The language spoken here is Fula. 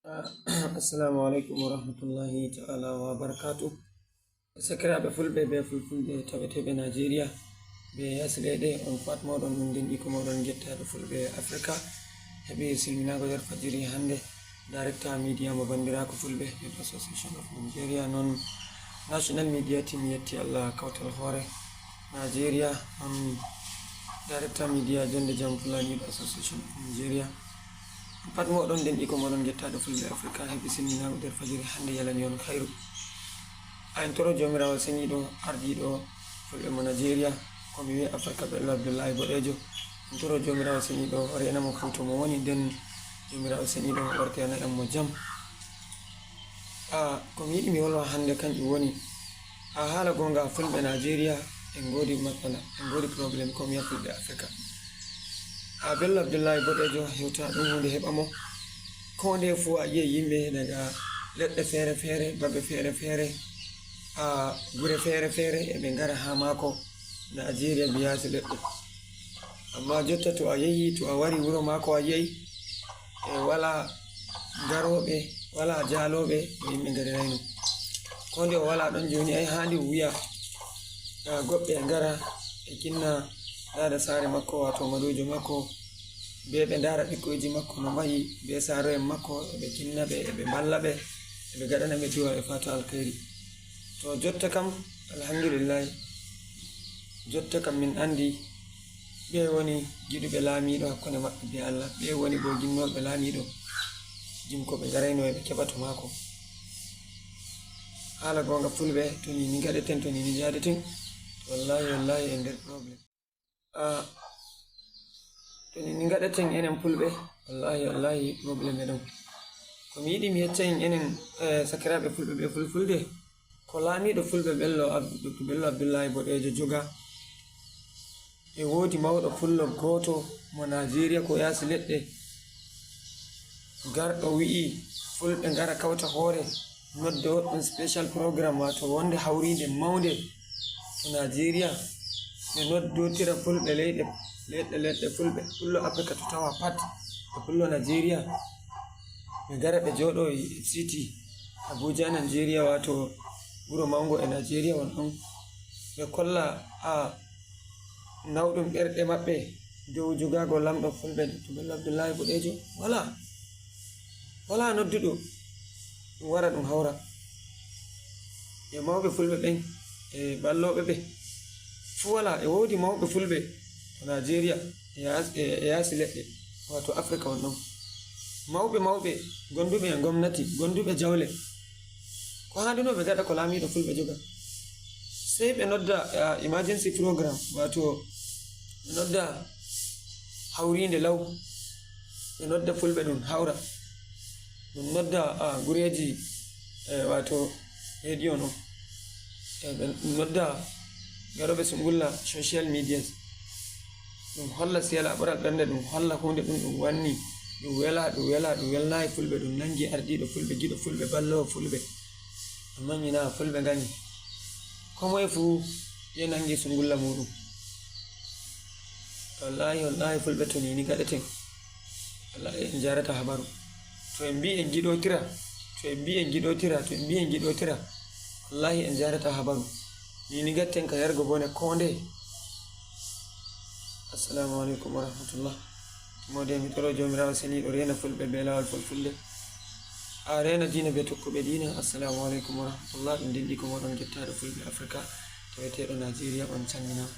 Assalamu alaikum wa rahmatullahi ta'ala wa barakatuh. Sakiraaɓe fulɓe be fulfulde taweteɓe Nigeria be yasleɗe on pat moɗon ɗum nden iko moɗon gettaɗo fulɓe Africa heɓi silminago nder fajiri hande. Director media mo bandirako fulɓe Youth Association of Nigeria non national media team yetti Allah kawtal hoore Nigeria on director media jonde jam Fulani Youth Association of Nigeria pat moɗon nden iko moɗon gettaɗo fulɓe Africa heɓi silminago nder fajiri hande yalani on khairu. En toro jomirawo seniɗo ardiɗo fulɓe mo Nigeria komi wi Africa Bello Abdullahi Boɗejo. En toro jomirawo seniɗo rena mo fu to mo woni, nden jomirawo seniɗo wartana en mo jam. Komi yiɗi mi wolwa hande kanjum woni haala gonga fulɓe Nigeria en godi matsala, en godi probléme komi wiya fulɓe Africa. Bello Abdullahi Boɗejo hewta ɗum hunde heɓamo ko nde fu a yi'ai yimɓe daga leɗɗe fere fere babe fere fere gure fere fere eɓe ngara ha mako Nigeria biyasi leɗɗe. Amma jotta to a yehi, to a wari wuro mako a yi'ai wala garoɓe, wala jaloɓe e yimɓe ngarirayno. Ko nde o wala ɗon joni ai handi wiya goɓɓe ngara e kinna dada sare makko wato madujo makko be ɓe ndara ɓikkoyji makko no mahi be saro en makko eɓe kinna ɓe eɓe balla ɓe eɓe gaɗana ɓe du'a e fata alkhairi. To jotta kam alhamdulillahi, jotta kam min andi ɓe woni giɗuɓe laamiɗo hakkunde maɓɓe be Allah, ɓe woni bo ginnoɓe laamiɗo jimko ɓe garayno eɓe keɓato mako. Haala gonga fulɓe to ni gaɗeten, to ni jadeten, wallahi en nder probléme. To ni gaɗeten enen fulɓe wallahi probléme ɗon. Komi yiɗi mi yecca en enen sakiraɓe fulɓe be fulfulde ko laamiɗo fulɓe Bello Abdullahi Boɗejo joga. E wodi mawɗo fullo goto mo Nigeria ko yasi leɗɗe garɗo wi'i fulɓe ngara kawta hoore nodde woɗɗum special programme wato wonde hawride mawnde to Nigeria ɓe noddotira fulɓe leɗɗe fulɓe fullo Africa to tawa pat e fullo Nigeria ɓe gara ɓe jooɗo city Abuja Nigeria wato wuro mango e Nigeria won ɗon, ɓe kolla nawɗum ɓerɗe maɓɓe dow jogago lamɗo fulɓe to Bello Abdullahi Boɗejo. wala nodduɗo ɗum wara ɗum hawra e mawɓe fulɓe ɓen e balloɓe ɓe fu wala. E wodi mawɓe fulɓe to Nigeria e yasi leɗɗe wato Africa won ɗon, mawɓe gonduɓe e gomnati, gonduɓe jawle, ko handino ɓe gaɗa ko laamiɗo fulɓe joga. Sei ɓe nodda emergency programme wato ɓe nodda hawrinde law, ɓe nodda fulɓe ɗum hawra, ɗum nodda gureji wato radio no, ɓe nodda garoɓe sungulla social media, ɗum holla siyala ɓural ɓernde, ɗum holla hunde ɗum wanni, ɗum welnayi fulɓe, ɗum nangi ardiɗo fulɓe, giɗo fulɓe, ballowo fulɓe. Amma mina fulɓe ngani komoye fu ye nangi sungulla muɗum. Wallahi fulɓe to ni gaɗeten wallahi en jarata habaru. To en mbi en giɗotira wallahi en jarata habaru. Ni gatten ka yargo bone ko nde. Assalamu alaikum wa rahmatullah. Mode mi toro jomirawo seniɗo rena fulɓe be lawol fulfulde, rena dina be tokkuɓe dina. Assalamu alaikum wa rahmatullah. ɗum nden ɗi ko moɗon gettaɗo fulɓe Africa taweteɗo Nigeria on calminama.